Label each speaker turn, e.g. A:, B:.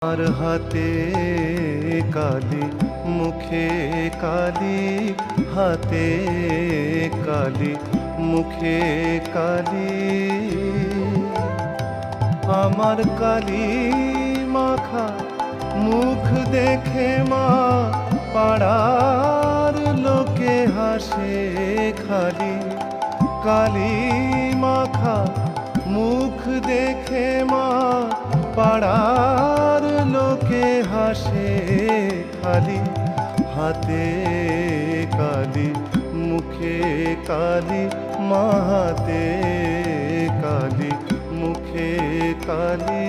A: আর হাতে কালি মুখে কালি, হাতে কালি মুখে কালি। আমার কালি মাখা মুখ দেখে মা পাড়ার লোকে হাসে খালি। কালি মাখা মুখ দেখে মা পাড়ার লোকে হাসে খালি। হাতে কালি মুখে কালি, মা হাতে কালি মুখে কালি।